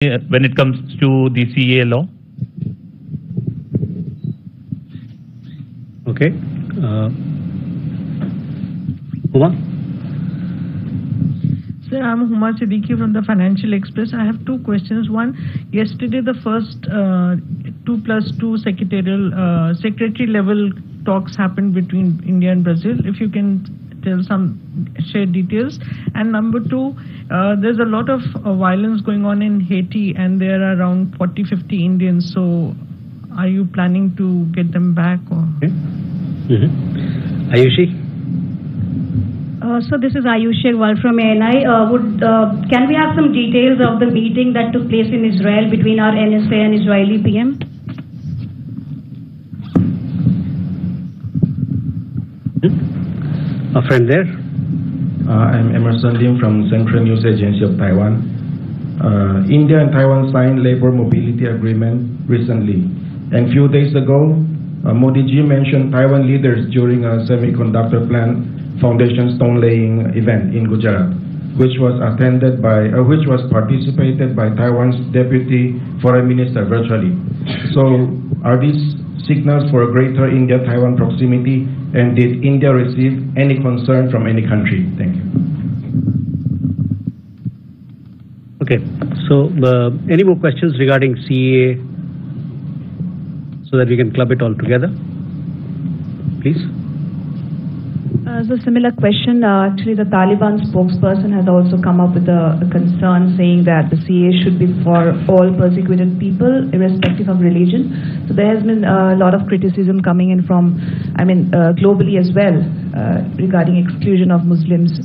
when it comes to the CA law? Okay. Uma? Sir, I'm Huma Siddiqui from the Financial Express. I have two questions. One, yesterday the first 2+2 secretary level talks happened between India and Brazil. If you can share details. And number two, there's a lot of violence going on in Haiti, and there are around 40-50 Indians. So are you planning to get them back? Or? Okay. Ayushi? So this is Ayushi Agrawal from ANI. Can we have some details of the meeting that took place in Israel between our NSA and Israeli PM? A friend there? I'm Emerson Lim from Central News Agency of Taiwan. India and Taiwan signed labor mobility agreement recently. And few days ago, Modi ji mentioned Taiwan leaders during a semiconductor plant foundation stone laying event in Gujarat, which was participated by Taiwan's Deputy Foreign Minister virtually. So are these signals for a greater India-Taiwan proximity, and did India receive any concern from any country? Thank you. Okay, so any more questions regarding CA so that we can club it all together? Please. So similar question. Actually, the Taliban spokesperson has also come up with a concern saying that the CA should be for all persecuted people, irrespective of religion. So there has been a lot of criticism coming in from, globally as well, regarding exclusion of Muslims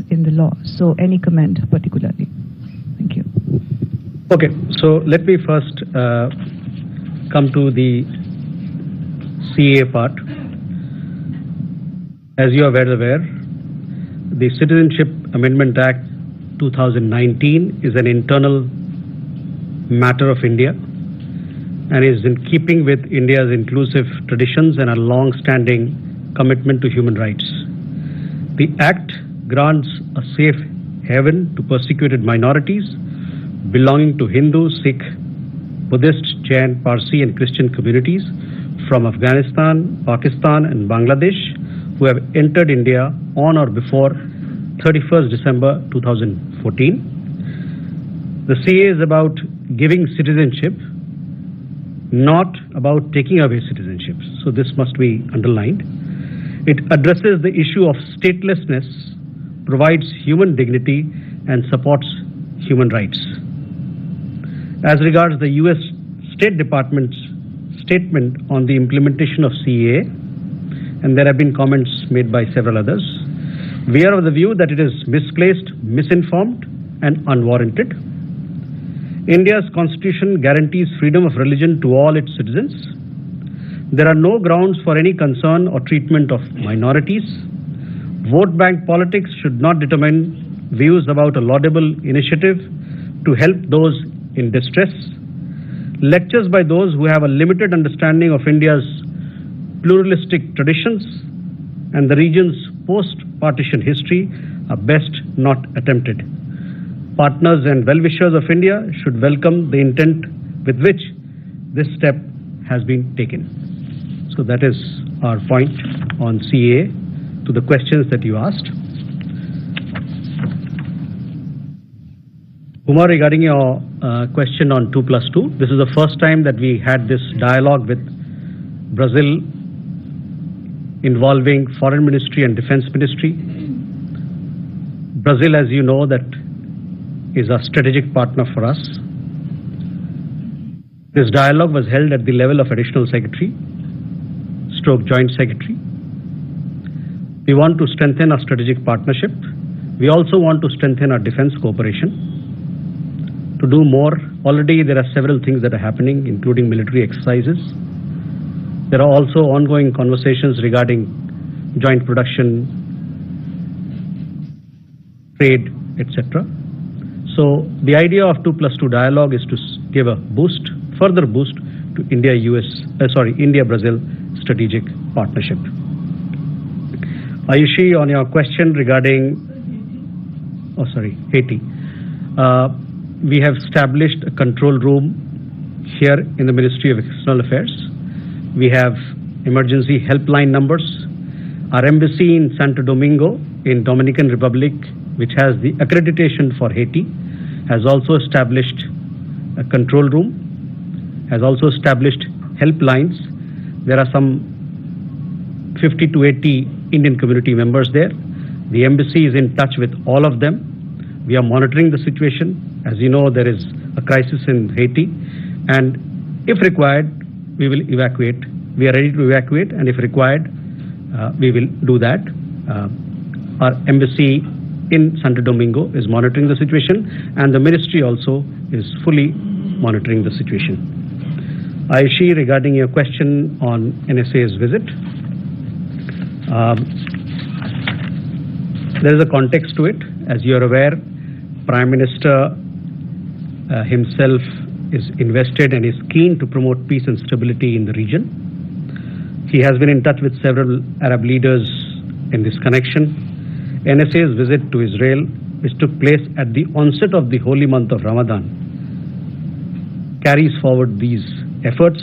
in the law. So any comment particularly? Thank you. Okay, so let me first come to the CA part. As you are well aware, the Citizenship Amendment Act 2019 is an internal matter of India and is in keeping with India's inclusive traditions and a long-standing commitment to human rights. The Act grants a safe haven to persecuted minorities belonging to Hindu, Sikh, Buddhist, Jain, Parsi and Christian communities from Afghanistan, Pakistan and Bangladesh who have entered India on or before 31st December 2014. The CA is about giving citizenship, not about taking away citizenship. So this must be underlined. It addresses the issue of statelessness, provides human dignity and supports human rights. As regards the US State Department's statement on the implementation of CA, and there have been comments made by several others, we are of the view that it is misplaced, misinformed and unwarranted. India's constitution guarantees freedom of religion to all its citizens. There are no grounds for any concern or treatment of minorities. Vote bank politics should not determine views about a laudable initiative to help those in distress. Lectures by those who have a limited understanding of India's pluralistic traditions and the region's post-partition history are best not attempted. Partners and well-wishers of India should welcome the intent with which this step has been taken. So that is our point on CA to the questions that you asked. Kumar, regarding your question on 2+2, this is the first time that we had this dialogue with Brazil involving Foreign Ministry and Defense Ministry. Brazil, as you know, that is a strategic partner for us. This dialogue was held at the level of Additional Secretary, Joint Secretary. We want to strengthen our strategic partnership. We also want to strengthen our defense cooperation. To do more, already there are several things that are happening, including military exercises. There are also ongoing conversations regarding joint production, trade, etc. So the idea of 2+2 dialogue is to give a further boost to India-Brazil strategic partnership. Ayushi, on your question regarding, Haiti. We have established a control room here in the Ministry of External Affairs. We have emergency helpline numbers. Our embassy in Santo Domingo in Dominican Republic, which has the accreditation for Haiti, has also established a control room, has also established helplines. There are some 50 to 80 Indian community members there. The embassy is in touch with all of them. We are monitoring the situation. As you know, there is a crisis in Haiti, and if required, we will evacuate. We are ready to evacuate, and if required, we will do that. Our embassy in Santo Domingo is monitoring the situation, and the ministry also is fully monitoring the situation. Ayushi, regarding your question on NSA's visit, there is a context to it. As you are aware, Prime Minister himself is invested and is keen to promote peace and stability in the region. He has been in touch with several Arab leaders in this connection. NSA's visit to Israel, which took place at the onset of the holy month of Ramadan, carries forward these efforts.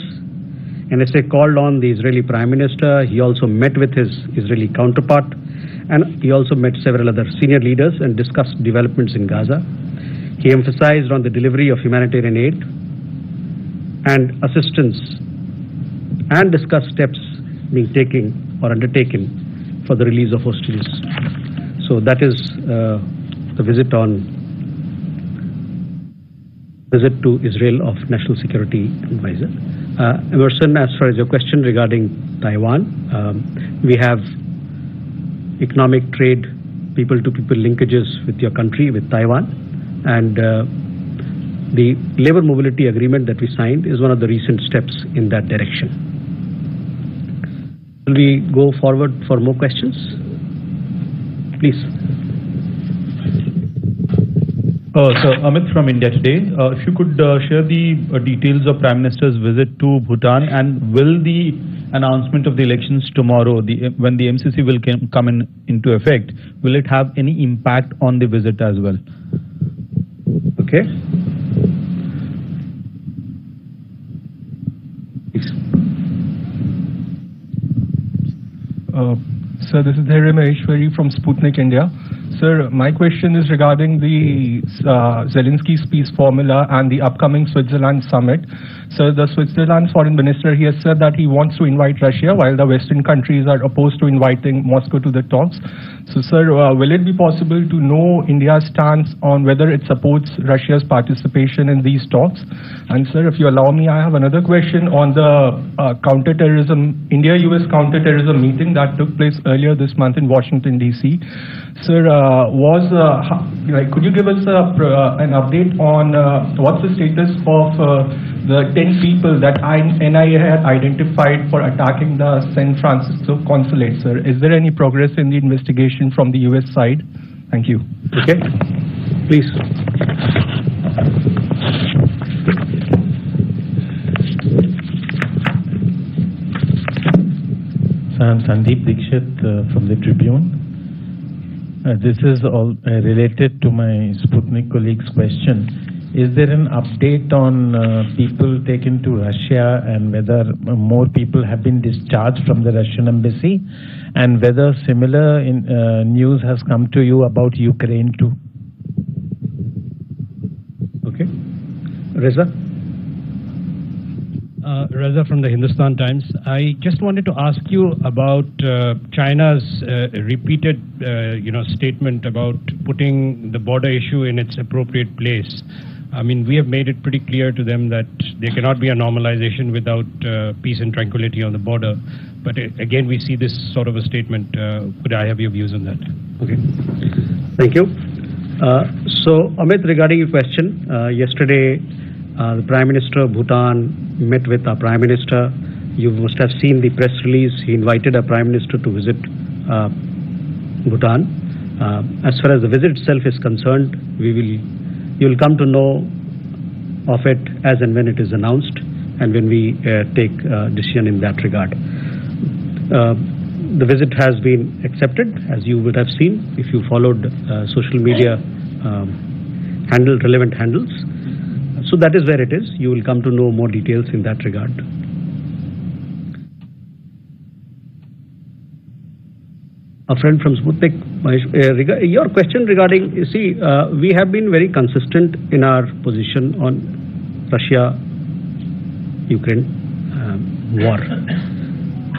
NSA called on the Israeli Prime Minister. He also met with his Israeli counterpart, and he also met several other senior leaders and discussed developments in Gaza. He emphasized on the delivery of humanitarian aid and assistance, and discussed steps being taken or undertaken for the release of hostages. So that is the visit to Israel of National Security Advisor. Emerson, as far as your question regarding Taiwan, we have economic trade, people-to-people linkages with your country, with Taiwan, and the labor mobility agreement that we signed is one of the recent steps in that direction. Will we go forward for more questions? Please. So Amit from India Today, if you could share the details of Prime Minister's visit to Bhutan, and will the announcement of the elections tomorrow, when the MCC will come into effect, will it have any impact on the visit as well? Okay. Please. Sir, this is Dhairya Maheshwari from Sputnik India. Sir, my question is regarding the Zelensky's peace formula and the upcoming Switzerland summit. Sir, the Switzerland foreign minister, he has said that he wants to invite Russia, while the Western countries are opposed to inviting Moscow to the talks. So, sir, will it be possible to know India's stance on whether it supports Russia's participation in these talks? And, sir, if you allow me, I have another question on the counterterrorism, India-US counterterrorism meeting that took place earlier this month in Washington, D.C. Sir, could you give us an update on what's the status of the 10 people that NIA had identified for attacking the San Francisco consulate, sir? Is there any progress in the investigation from the US side? Thank you. Okay. Please. So I'm Sandeep Dikshit from the Tribune. This is all related to my Sputnik colleague's question. Is there an update on people taken to Russia, and whether more people have been discharged from the Russian embassy, and whether similar news has come to you about Ukraine too? Okay. Reza? Reza from the Hindustan Times. I just wanted to ask you about China's repeated, statement about putting the border issue in its appropriate place. I mean, we have made it pretty clear to them that there cannot be a normalization without peace and tranquility on the border. But again, we see this sort of a statement. Could I have your views on that? Okay. Thank you. So, Amit, regarding your question, yesterday, the Prime Minister of Bhutan met with our Prime Minister. You must have seen the press release. He invited our Prime Minister to visit Bhutan. As far as the visit itself is concerned, you will come to know of it as and when it is announced, and when we take a decision in that regard. The visit has been accepted, as you would have seen if you followed social media relevant handles. So that is where it is. You will come to know more details in that regard. A friend from Sputnik, your question regarding, we have been very consistent in our position on Russia-Ukraine war.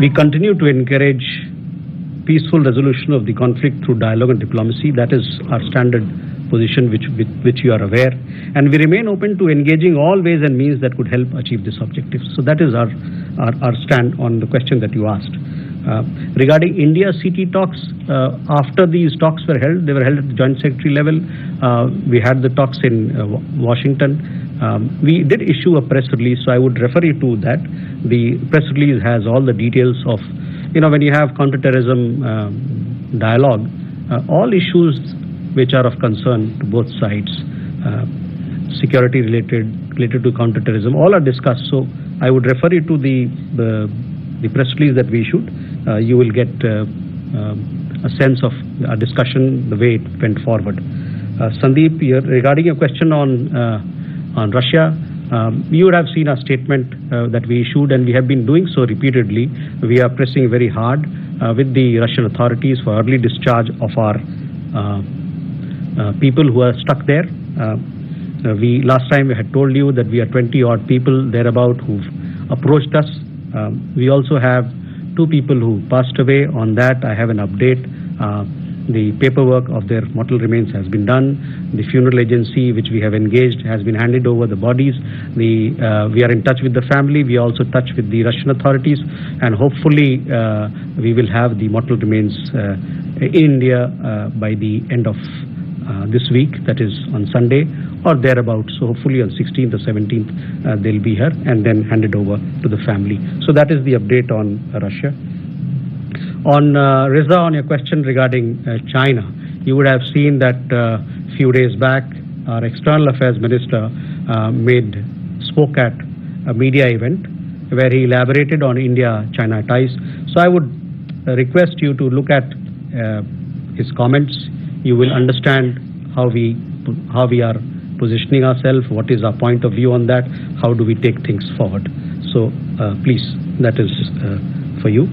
We continue to encourage peaceful resolution of the conflict through dialogue and diplomacy. That is our standard position, which you are aware. And we remain open to engaging all ways and means that could help achieve this objective. So that is our stand on the question that you asked. Regarding India-CT talks, after these talks were held, they were held at the Joint Secretary level. We had the talks in Washington. We did issue a press release, so I would refer you to that. The press release has all the details of, when you have counterterrorism dialogue, all issues which are of concern to both sides, security related to counterterrorism, all are discussed. So I would refer you to the press release that we issued. You will get a sense of our discussion, the way it went forward. Sandeep, regarding your question on Russia, you would have seen a statement that we issued, and we have been doing so repeatedly. We are pressing very hard with the Russian authorities for early discharge of our people who are stuck there. Last time we had told you that we are 20-odd people thereabout who've approached us. We also have 2 people who passed away. On that, I have an update. The paperwork of their mortal remains has been done. The funeral agency which we have engaged has been handed over the bodies. We are in touch with the family. We are also in touch with the Russian authorities, and hopefully we will have the mortal remains in India by the end of this week, that is on Sunday or thereabouts. So hopefully on 16th or 17th they'll be here and then handed over to the family. So that is the update on Russia. On Riza, on your question regarding China, you would have seen that a few days back our External Affairs Minister spoke at a media event where he elaborated on India-China ties. So I would request you to look at his comments. You will understand how we are positioning ourselves, what is our point of view on that, how do we take things forward. So please, that is for you.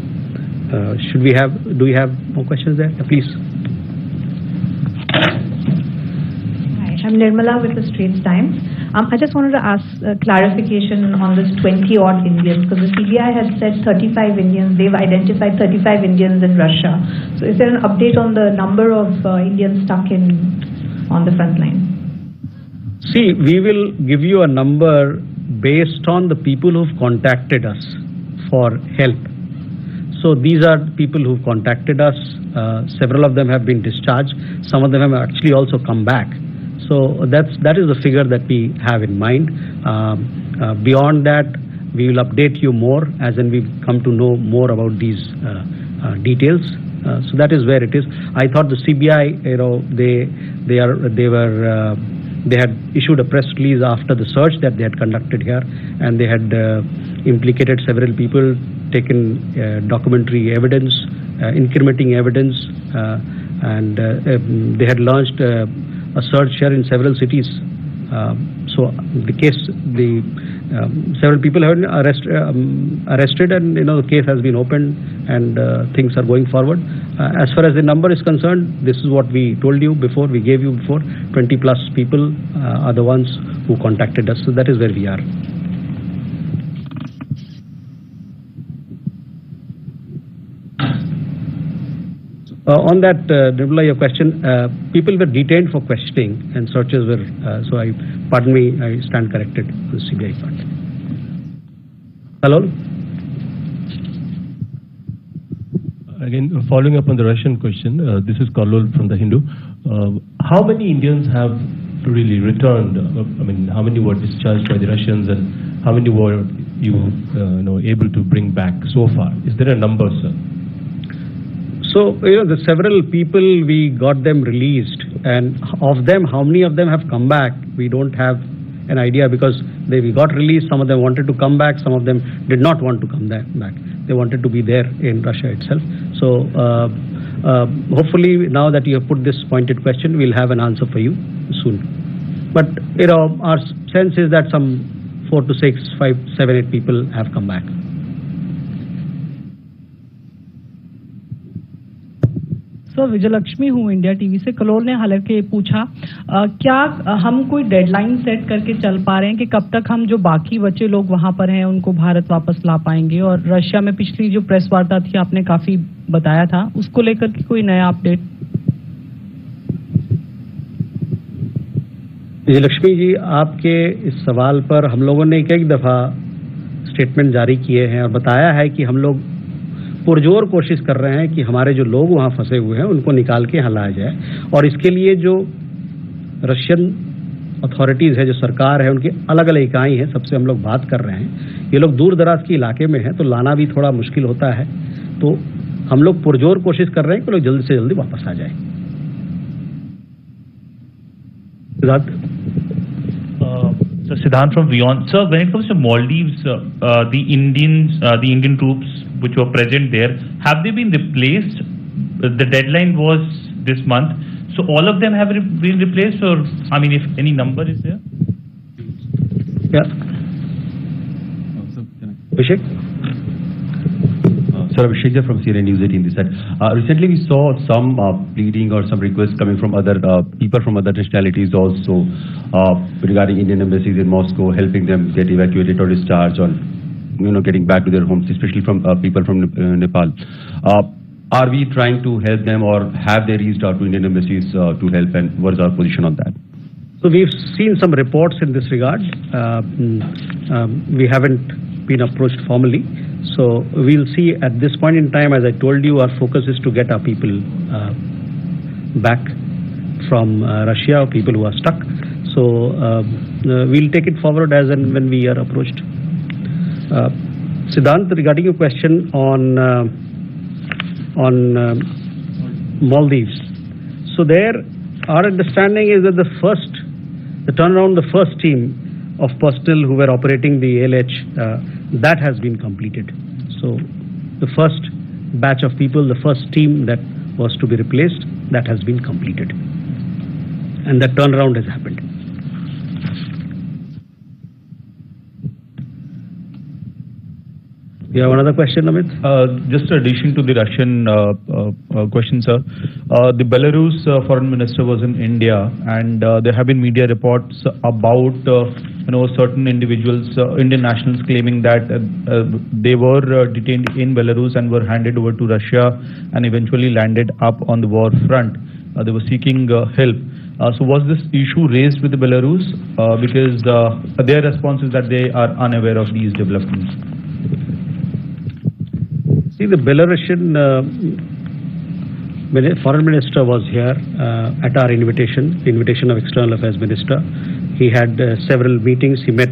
Do we have more questions there? Please. Hi, I'm Nirmala with the Straits Times. I just wanted to ask clarification on this 20-odd Indians, because the CBI has said 35 Indians. They've identified 35 Indians in Russia. So is there an update on the number of Indians stuck on the front line? See, we will give you a number based on the people who've contacted us for help. So these are people who've contacted us. Several of them have been discharged. Some of them have actually also come back. So that is the figure that we have in mind. Beyond that, we will update you more as when we come to know more about these details. So that is where it is. I thought the CBI, they had issued a press release after the search that they had conducted here, and they had implicated several people, taken documentary evidence, incriminating evidence, and they had launched a search here in several cities. So several people have been arrested, and the case has been opened, and things are going forward. As far as the number is concerned, this is what we told you before. We gave you before. 20 plus people are the ones who contacted us. So that is where we are. On that, Nirmala, your question, people were detained for questioning and searches were, pardon me, I stand corrected on the CBI part. Hello? Again, following up on the Russian question, this is Karlol from the Hindu. How many Indians have really returned? How many were discharged by the Russians, and how many were you able to bring back so far? Is there a number, sir? So, the several people, we got them released, and of them, how many of them have come back, we don't have an idea, because we got released. Some of them wanted to come back, some of them did not want to come back. They wanted to be there in Russia itself. So hopefully now that you have put this pointed question, we'll have an answer for you soon. But our sense is that some 4 to 6, 5, 7, 8 people have come back. Sir Vijayalakshmi हूँ India TV से। कलोल ने हालांकि पूछा क्या हम कोई deadline set करके चल पा रहे हैं कि कब तक हम जो बाकी बचे लोग वहां पर हैं उनको भारत वापस ला पाएंगे, और रशिया में पिछली जो प्रेस वार्ता थी आपने काफी बताया था, उसको लेकर के कोई नया अपडेट? विजयलक्ष्मी जी, आपके इस सवाल पर हम लोगों ने एक दफा स्टेटमेंट जारी किए हैं और बताया है कि हम लोग पुरजोर कोशिश कर रहे हैं कि हमारे जो लोग वहां फंसे हुए हैं उनको निकाल के यहाँ लाया जाए, और इसके लिए जो रशियन अथॉरिटीज है, जो सरकार है, उनकी अलग अलग इकाई है, सबसे हम लोग बात कर रहे हैं। ये लोग दूर दराज के इलाके में हैं तो लाना भी थोड़ा मुश्किल होता है, तो हम लोग पुरजोर कोशिश कर रहे हैं कि लोग जल्दी से जल्दी वापस आ जाए। So Siddhant from Beyond. Sir, when it comes to Maldives, the Indian troops which were present there, have they been replaced? The deadline was this month. So all of them have been replaced, or I mean, if any number is there? Yeah. Abhishek? Sir, Abhishek from CNN News 18 this side. Recently we saw some pleading or some requests coming from other people from other nationalities also regarding Indian embassies in Moscow, helping them get evacuated or discharged, or getting back to their homes, especially from people from Nepal. Are we trying to help them, or have they reached out to Indian embassies to help, and what is our position on that? So we've seen some reports in this regard. We haven't been approached formally. So we'll see. At this point in time, as I told you, our focus is to get our people back from Russia, or people who are stuck. So we'll take it forward as and when we are approached. Siddhant, regarding your question on Maldives. So there, our understanding is that the turnaround, the first team of personnel who were operating the ALH, that has been completed. So the first batch of people, the first team that was to be replaced, that has been completed. And that turnaround has happened. You have another question, Amit? Just in addition to the Russian question, sir. The Belarus foreign minister was in India, and there have been media reports about certain individuals, Indian nationals, claiming that they were detained in Belarus and were handed over to Russia and eventually landed up on the war front. They were seeking help. So was this issue raised with the Belarus? Because their response is that they are unaware of these developments. See, the Belarusian foreign minister was here at our invitation, the invitation of External Affairs Minister. He had several meetings. He met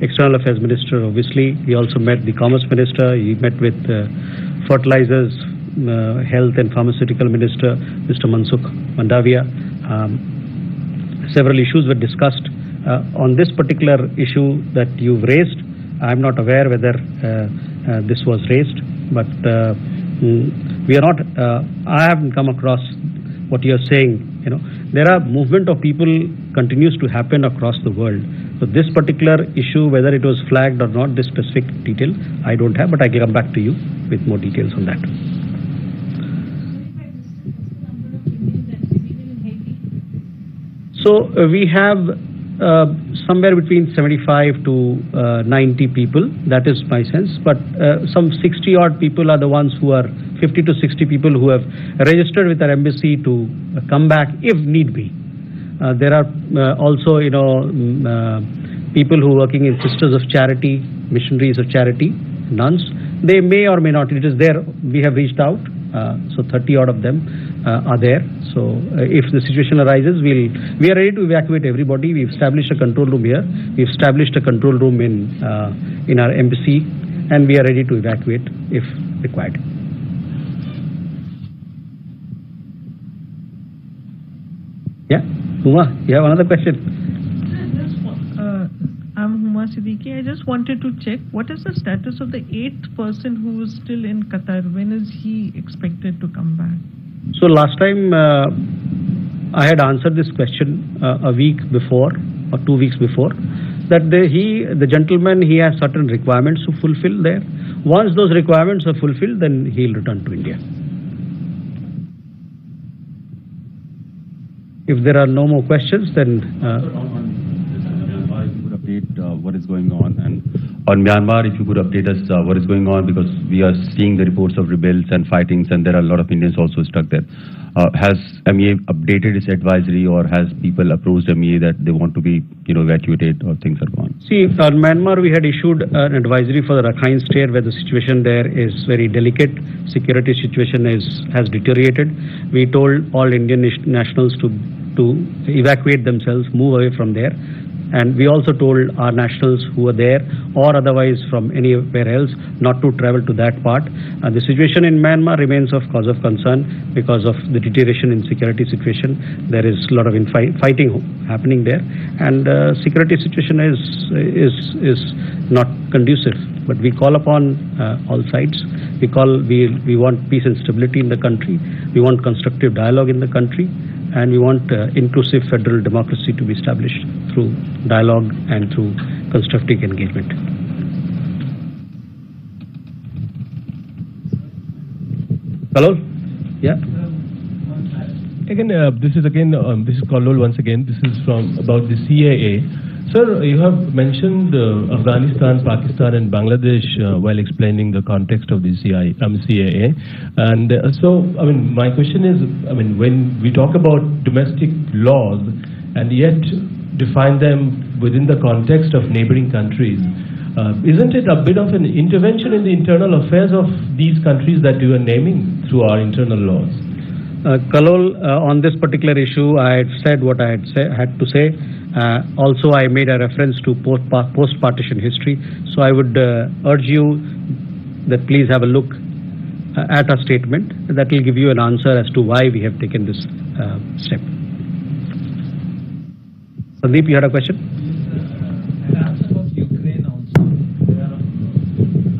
External Affairs Minister, obviously. He also met the Commerce Minister. He met with Fertilizers, Health and Pharmaceutical Minister, Mr. Mansukh Mandavia. Several issues were discussed. On this particular issue that you've raised, I'm not aware whether this was raised, but we are not. I haven't come across what you're saying. There are movement of people continues to happen across the world. So this particular issue, whether it was flagged or not, this specific detail I don't have, but I can come back to you with more details on that. So we have somewhere between 75 to 90 people, that is my sense, but some 60 odd people are the ones who are 50 to 60 people who have registered with our embassy to come back if need be. There are also people who are working in Sisters of Charity, missionaries of charity, nuns. They may or may not, it is there, we have reached out, so 30 odd of them are there. So if the situation arises, we are ready to evacuate everybody. We've established a control room here. We've established a control room in our embassy, and we are ready to evacuate if required. Yeah, Huma, you have another question? I'm Huma Siddiqui. I just wanted to check, what is the status of the 8th person who is still in Qatar? When is he expected to come back? So last time I had answered this question a week before, or 2 weeks before, that the gentleman, he has certain requirements to fulfill there. Once those requirements are fulfilled, then he'll return to India. If there are no more questions, then if you could update what is going on, and on Myanmar, if you could update us what is going on, because we are seeing the reports of rebels and fightings, and there are a lot of Indians also stuck there. Has MEA updated its advisory, or has people approached MEA that they want to be, evacuated, or things are gone? see, on Myanmar, we had issued an advisory for the Rakhine State, where the situation there is very delicate. Security situation has deteriorated. We told all Indian nationals to evacuate themselves, move away from there. And we also told our nationals who are there or otherwise from anywhere else not to travel to that part. And the situation in Myanmar remains of cause of concern because of the deterioration in security situation. There is a lot of fighting happening there, and security situation is not conducive. But we call upon all sides. We want peace and stability in the country. We want constructive dialogue in the country. And we want inclusive federal democracy to be established through dialogue and through constructive engagement. Hello? Yeah? This is Kallol once again. This is about the CAA. Sir, you have mentioned Afghanistan, Pakistan and Bangladesh while explaining the context of the CAA. And my question is, when we talk about domestic laws and yet define them within the context of neighboring countries, isn't it a bit of an intervention in the internal affairs of these countries that you are naming through our internal laws? Kallol, on this particular issue, I had said what I had to say. Also, I made a reference to post-partition history. So I would urge you that please have a look at our statement. That will give you an answer as to why we have taken this step. Sandeep, you had a question?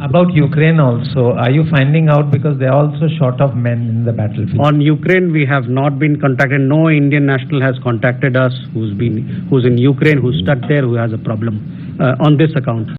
About Ukraine also, are you finding out, because they are also short of men in the battlefield? On Ukraine, we have not been contacted. No Indian national has contacted us who's in Ukraine, who's stuck there, who has a problem on this account.